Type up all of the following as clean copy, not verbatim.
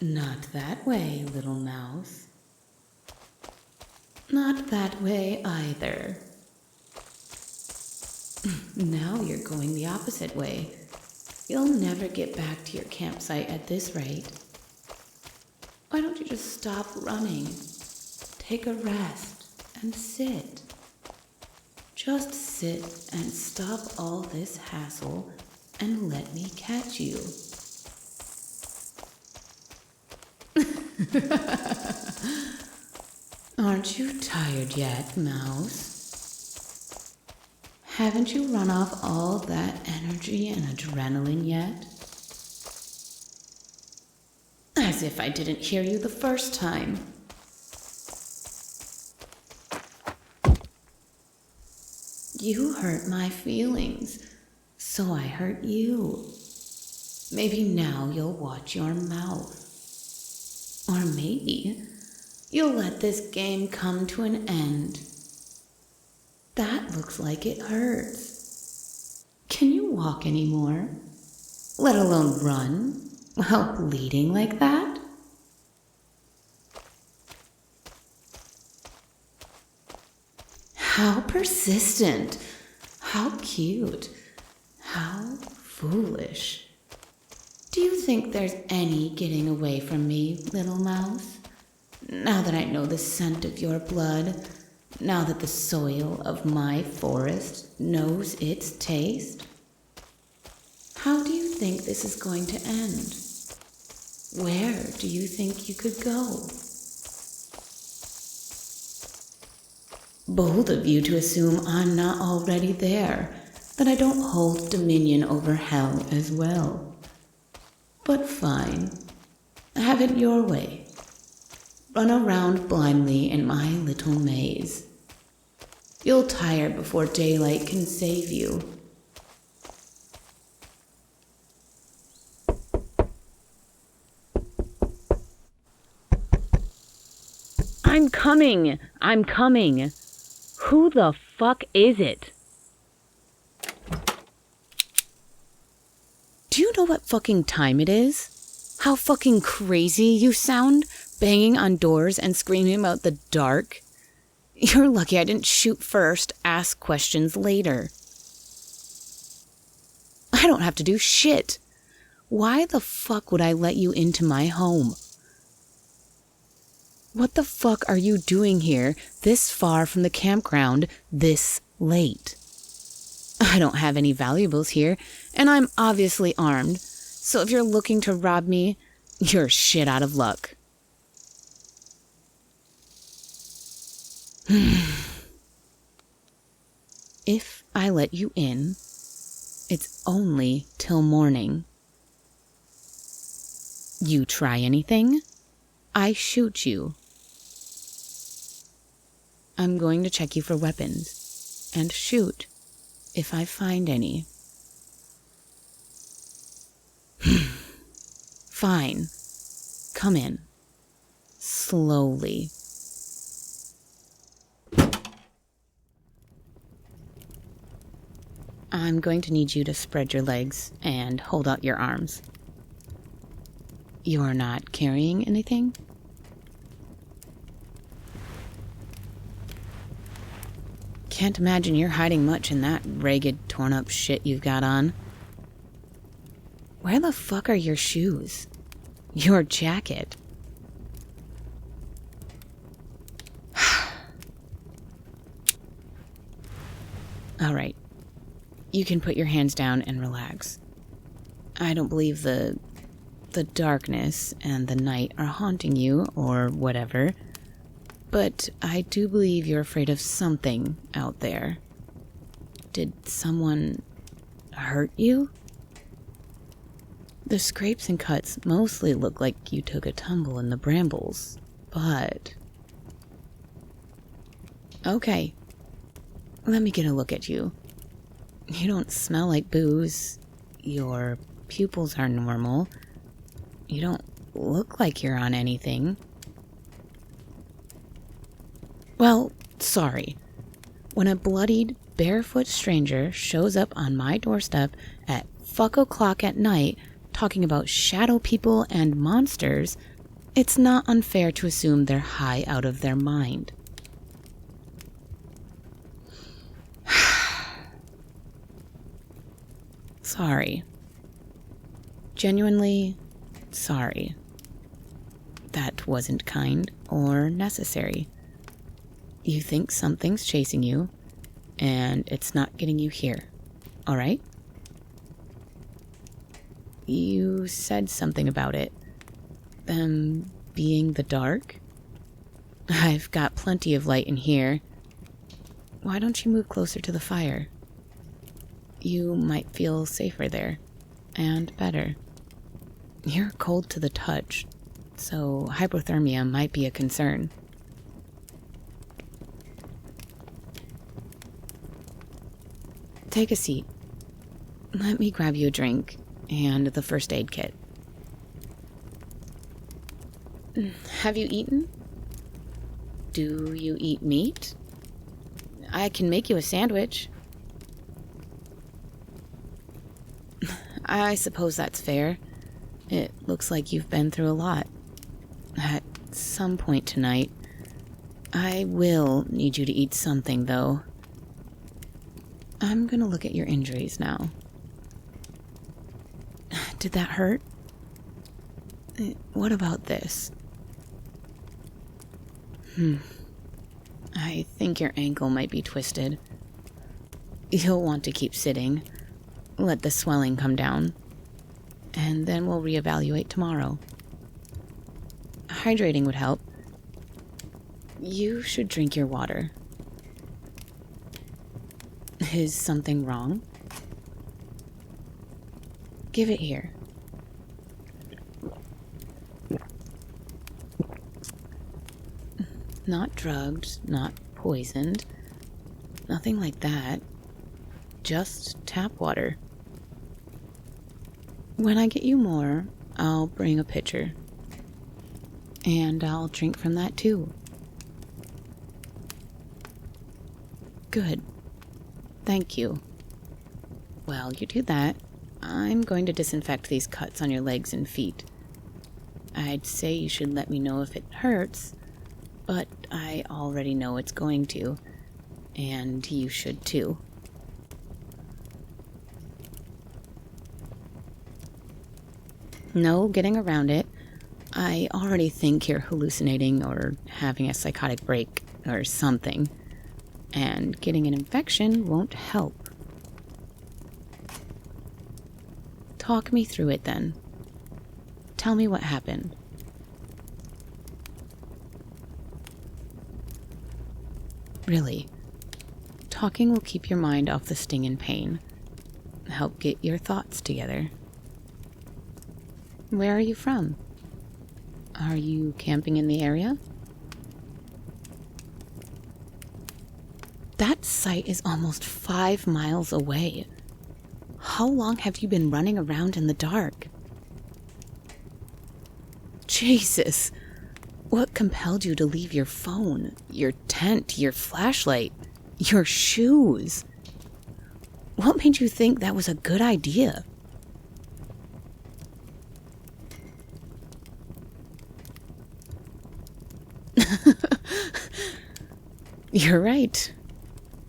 Not that way, little mouse. Not that way either. Now you're going the opposite way. You'll never get back to your campsite at this rate. Why don't you just stop running? Take a rest and sit. Just sit and stop all this hassle and let me catch you. Aren't you tired yet, mouse? Haven't you run off all that energy and adrenaline yet? As if I didn't hear you the first time. You hurt my feelings, so I hurt you. Maybe now you'll watch your mouth. Or maybe you'll let this game come to an end. That looks like it hurts. Can you walk anymore? Let alone run while bleeding like that? How persistent. How cute. How foolish. Do you think there's any getting away from me, little mouse? Now that I know the scent of your blood, now that the soil of my forest knows its taste? How do you think this is going to end? Where do you think you could go? Bold of you to assume I'm not already there, that I don't hold dominion over hell as well. But fine, have it your way. Run around blindly in my little maze. You'll tire before daylight can save you. I'm coming! I'm coming! Who the fuck is it? Do you know what fucking time it is? How fucking crazy you sound, banging on doors and screaming about the dark? You're lucky I didn't shoot first, ask questions later. I don't have to do shit. Why the fuck would I let you into my home? What the fuck are you doing here, this far from the campground, this late? I don't have any valuables here, and I'm obviously armed, so if you're looking to rob me, you're shit out of luck. If I let you in, it's only till morning. You try anything, I shoot you. I'm going to check you for weapons, and shoot if I find any. Fine. Come in. Slowly. I'm going to need you to spread your legs and hold out your arms. You're not carrying anything? Can't imagine you're hiding much in that ragged, torn-up shit you've got on. Where the fuck are your shoes? Your jacket? All right. You can put your hands down and relax. I don't believe the darkness and the night are haunting you or whatever. But I do believe you're afraid of something out there. Did someone hurt you? The scrapes and cuts mostly look like you took a tumble in the brambles, but... Okay, let me get a look at you. You don't smell like booze. Your pupils are normal. You don't look like you're on anything. Well, sorry. When a bloodied, barefoot stranger shows up on my doorstep at fuck o'clock at night talking about shadow people and monsters, It's not unfair to assume they're high out of their mind. Sorry. Genuinely sorry. That wasn't kind or necessary. You think something's chasing you, and it's not getting you here, all right? You said something about it. Them being the dark? I've got plenty of light in here. Why don't you move closer to the fire? You might feel safer there, and better. You're cold to the touch, so hypothermia might be a concern. Take a seat. Let me grab you a drink and the first aid kit. Have you eaten? Do you eat meat? I can make you a sandwich. I suppose that's fair. It looks like you've been through a lot. At some point tonight, I will need you to eat something, though. I'm gonna look at your injuries now. Did that hurt? What about this? I think your ankle might be twisted. You'll want to keep sitting. Let the swelling come down. And then we'll reevaluate tomorrow. Hydrating would help. You should drink your water. Is something wrong? Give it here. Not drugged, not poisoned. Nothing like that. Just tap water. When I get you more, I'll bring a pitcher. And I'll drink from that too. Good. Thank you. While you do that, I'm going to disinfect these cuts on your legs and feet. I'd say you should let me know if it hurts, but I already know it's going to, and you should too. No getting around it. I already think you're hallucinating or having a psychotic break or something, and getting an infection won't help. Talk me through it then. Tell me what happened. Really, talking will keep your mind off the sting and pain. Help get your thoughts together. Where are you from? Are you camping in the area? That site is almost 5 miles away. How long have you been running around in the dark? Jesus! What compelled you to leave your phone, your tent, your flashlight, your shoes? What made you think that was a good idea? You're right.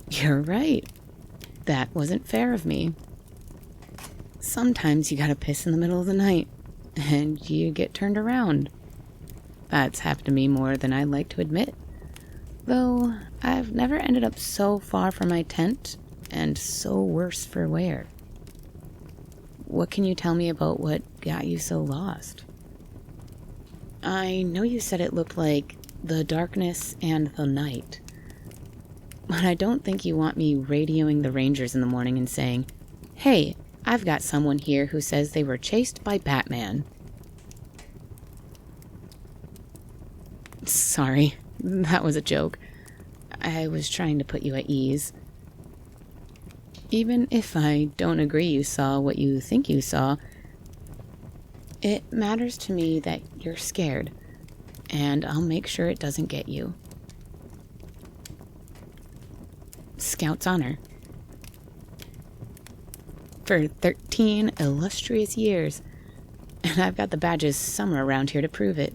You're right. That wasn't fair of me. Sometimes you gotta piss in the middle of the night, and you get turned around. That's happened to me more than I'd like to admit. Though, I've never ended up so far from my tent, and so worse for wear. What can you tell me about what got you so lost? I know you said it looked like the darkness and the night. But I don't think you want me radioing the rangers in the morning and saying, "Hey, I've got someone here who says they were chased by Batman." Sorry, that was a joke. I was trying to put you at ease. Even if I don't agree you saw what you think you saw, it matters to me that you're scared, and I'll make sure it doesn't get you. Scout's honor. For 13 illustrious years, and I've got the badges somewhere around here to prove it.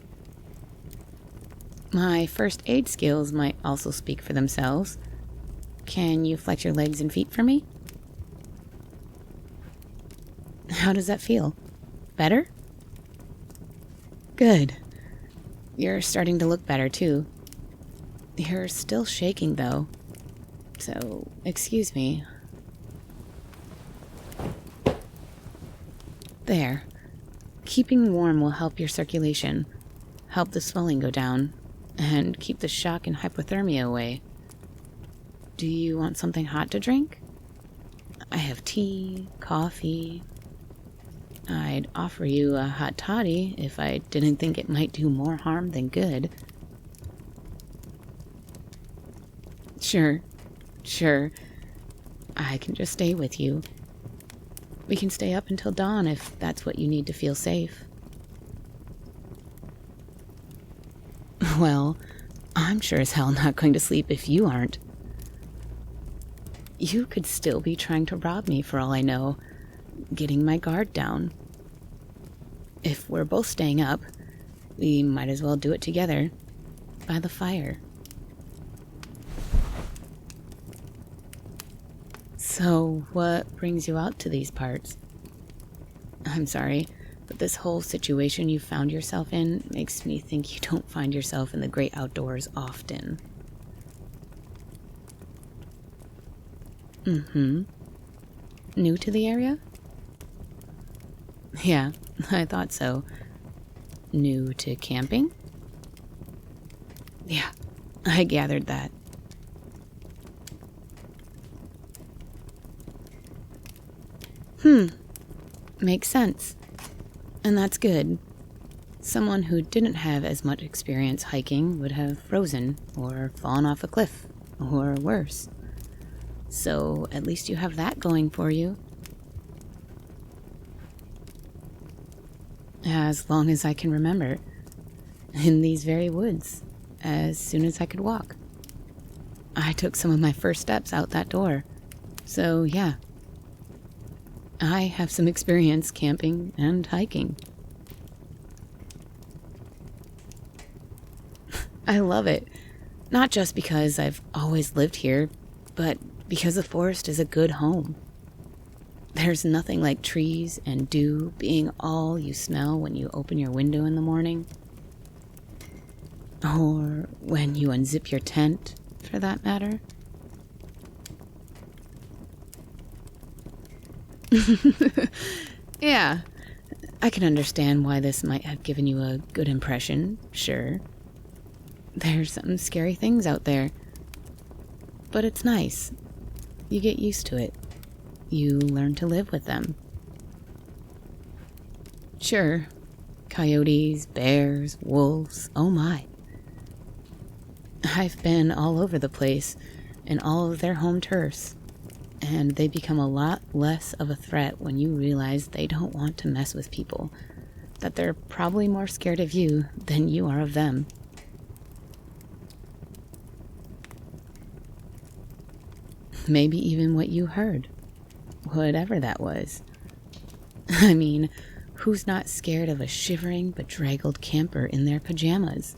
My first aid skills might also speak for themselves. Can you flex your legs and feet for me? How does that feel? Better? Good. You're starting to look better, too. You're still shaking, though. So, excuse me. There. Keeping warm will help your circulation, help the swelling go down, and keep the shock and hypothermia away. Do you want something hot to drink? I have tea, coffee. I'd offer you a hot toddy if I didn't think it might do more harm than good. Sure. I can just stay with you. We can stay up until dawn if that's what you need to feel safe. Well, I'm sure as hell not going to sleep if you aren't. You could still be trying to rob me for all I know, getting my guard down. If we're both staying up, we might as well do it together, by the fire. So, what brings you out to these parts? I'm sorry, but this whole situation you found yourself in makes me think you don't find yourself in the great outdoors often. New to the area? Yeah, I thought so. New to camping? Yeah, I gathered that. Makes sense. And that's good. Someone who didn't have as much experience hiking would have frozen or fallen off a cliff, or worse. So at least you have that going for you. As long as I can remember. In these very woods. As soon as I could walk. I took some of my first steps out that door. So yeah. I have some experience camping and hiking. I love it. Not just because I've always lived here, but because the forest is a good home. There's nothing like trees and dew being all you smell when you open your window in the morning. Or when you unzip your tent, for that matter. Yeah, I can understand why this might have given you a good impression, sure. There's some scary things out there. But it's nice. You get used to it. You learn to live with them. Sure, coyotes, bears, wolves, oh my. I've been all over the place, in all of their home turfs. And they become a lot less of a threat when you realize they don't want to mess with people. That they're probably more scared of you than you are of them. Maybe even what you heard. Whatever that was. I mean, who's not scared of a shivering, bedraggled camper in their pajamas?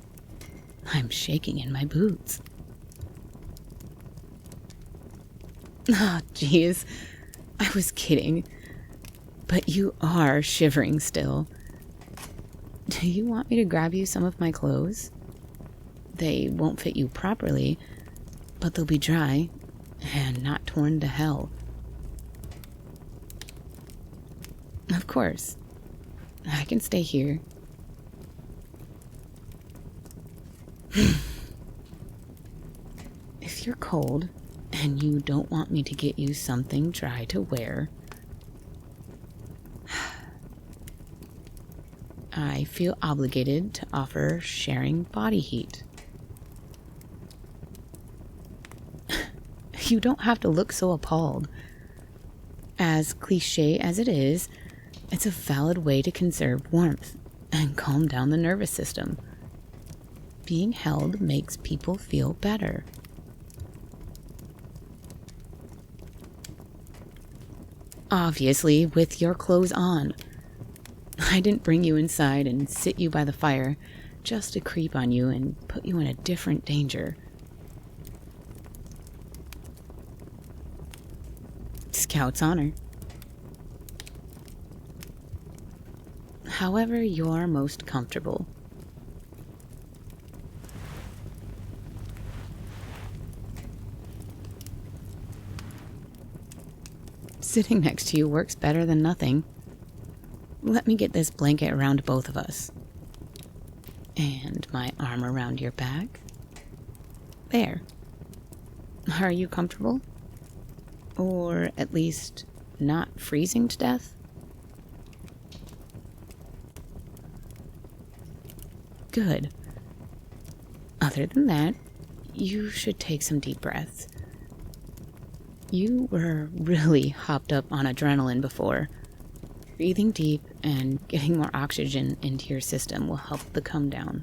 I'm shaking in my boots. Oh, jeez. I was kidding. But you are shivering still. Do you want me to grab you some of my clothes? They won't fit you properly, but they'll be dry and not torn to hell. Of course. I can stay here. If you're cold and you don't want me to get you something dry to wear, I feel obligated to offer sharing body heat. You don't have to look so appalled. As cliche as it is, it's a valid way to conserve warmth and calm down the nervous system. Being held makes people feel better. Obviously, with your clothes on. I didn't bring you inside and sit you by the fire just to creep on you and put you in a different danger. Scout's honor. However you're most comfortable. Sitting next to you works better than nothing. Let me get this blanket around both of us. And my arm around your back. There. Are you comfortable? Or at least not freezing to death? Good. Other than that, you should take some deep breaths. You were really hopped up on adrenaline before. Breathing deep and getting more oxygen into your system will help the come down.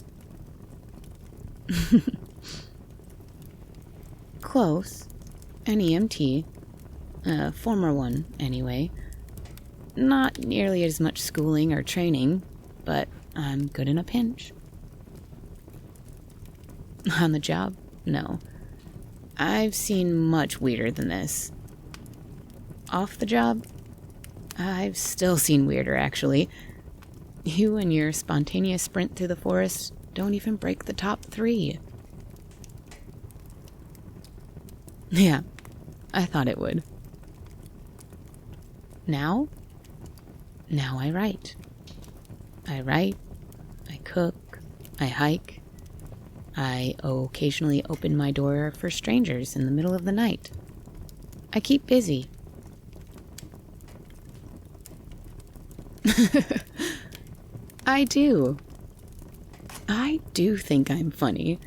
Close. An EMT. A former one, anyway. Not nearly as much schooling or training, but I'm good in a pinch. On the job? No. I've seen much weirder than this. Off the job? I've still seen weirder, actually. You and your spontaneous sprint through the forest don't even break the top 3. Yeah, I thought it would. Now I write. I write, I cook, I hike. I occasionally open my door for strangers in the middle of the night. I keep busy. I do. I do think I'm funny.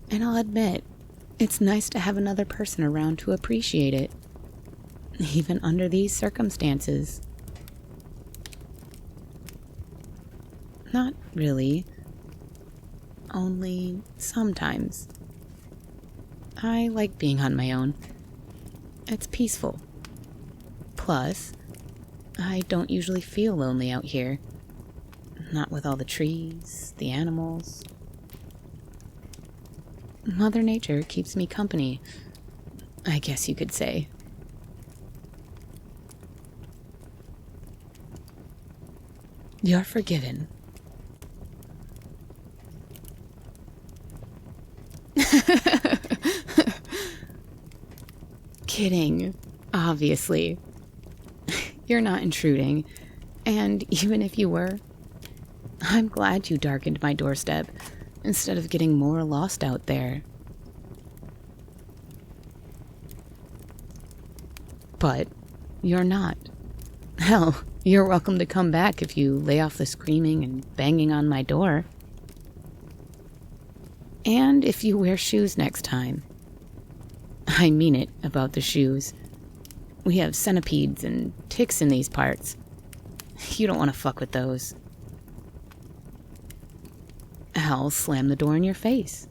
And I'll admit, it's nice to have another person around to appreciate it. Even under these circumstances. Not really. Only sometimes. I like being on my own. It's peaceful. Plus, I don't usually feel lonely out here. Not with all the trees, the animals. Mother Nature keeps me company, I guess you could say. You're forgiven. Kidding, obviously. You're not intruding, and even if you were, I'm glad you darkened my doorstep instead of getting more lost out there. But you're not. Hell, you're welcome to come back if you lay off the screaming and banging on my door. And if you wear shoes next time. I mean it about the shoes. We have centipedes and ticks in these parts. You don't want to fuck with those. I'll slam the door in your face.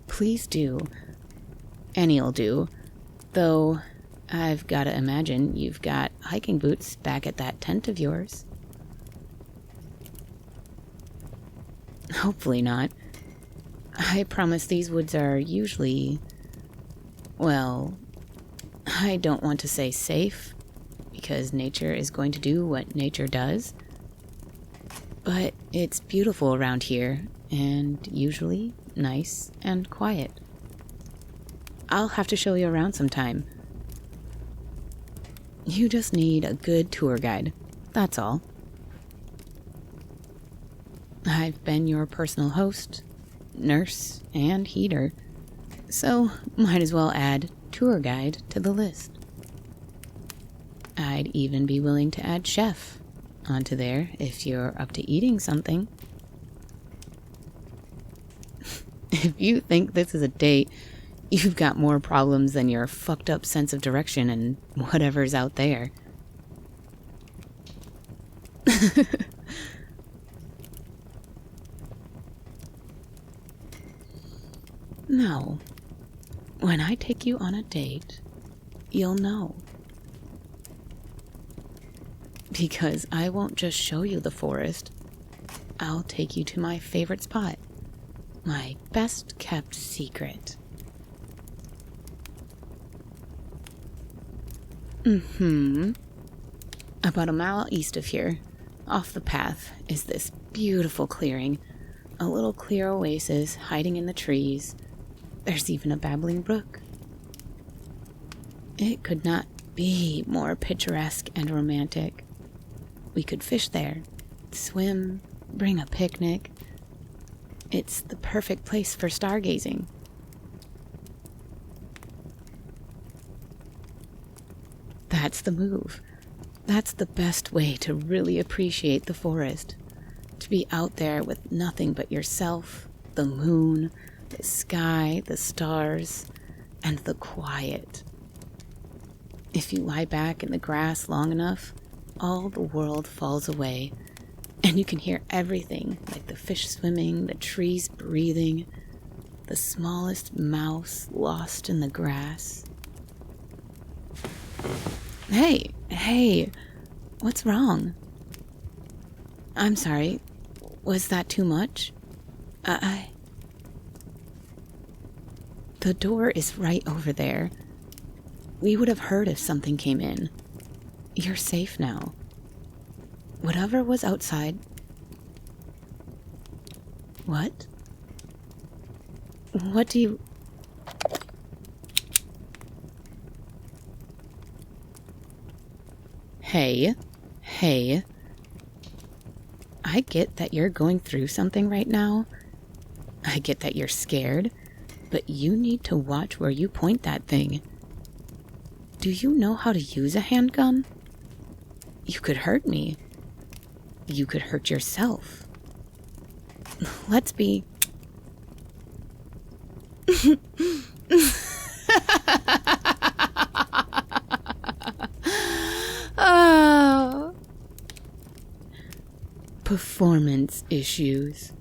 Please do. Any'll do. Though, I've got to imagine you've got hiking boots back at that tent of yours. Hopefully not. I promise these woods are usually... well, I don't want to say safe, because nature is going to do what nature does. But it's beautiful around here, and usually nice and quiet. I'll have to show you around sometime. You just need a good tour guide, that's all. I've been your personal host, nurse, and heater, so might as well add tour guide to the list. I'd even be willing to add chef onto there if you're up to eating something. If you think this is a date, you've got more problems than your fucked up sense of direction and whatever's out there. No. When I take you on a date, you'll know. Because I won't just show you the forest. I'll take you to my favorite spot. My best kept secret. About a mile east of here, off the path, is this beautiful clearing. A little clear oasis hiding in the trees. There's even a babbling brook. It could not be more picturesque and romantic. We could fish there, swim, bring a picnic. It's the perfect place for stargazing. That's the move. That's the best way to really appreciate the forest. To be out there with nothing but yourself, the moon, the sky, the stars, and the quiet. If you lie back in the grass long enough, all the world falls away, and you can hear everything, like the fish swimming, the trees breathing, the smallest mouse lost in the grass. Hey, what's wrong? I'm sorry, was that too much? The door is right over there. We would have heard if something came in. You're safe now. Whatever was outside... What? What do you... Hey. I get that you're going through something right now. I get that you're scared, but you need to watch where you point that thing. Do you know how to use a handgun? You could hurt me. You could hurt yourself. Let's be... Oh. Performance issues.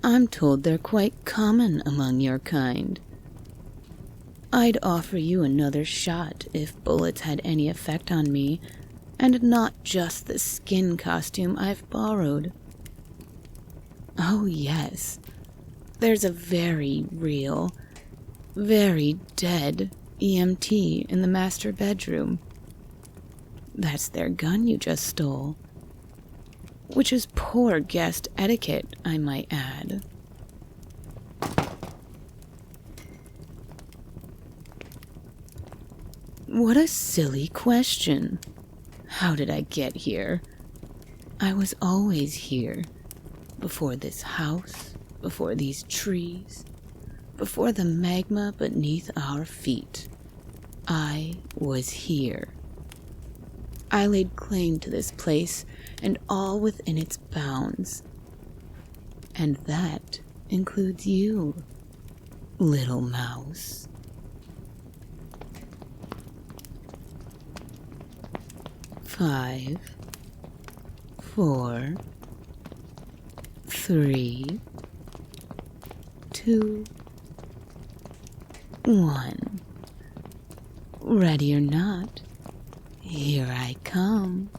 I'm told they're quite common among your kind. I'd offer you another shot if bullets had any effect on me, and not just the skin costume I've borrowed. Oh yes, there's a very real, very dead EMT in the master bedroom. That's their gun you just stole. Which is poor guest etiquette, I might add. What a silly question. How did I get here? I was always here. Before this house, before these trees, before the magma beneath our feet. I was here. I laid claim to this place and all within its bounds. And that includes you, little mouse. Five, 4, 3, 2, 1. Ready or not, here I come.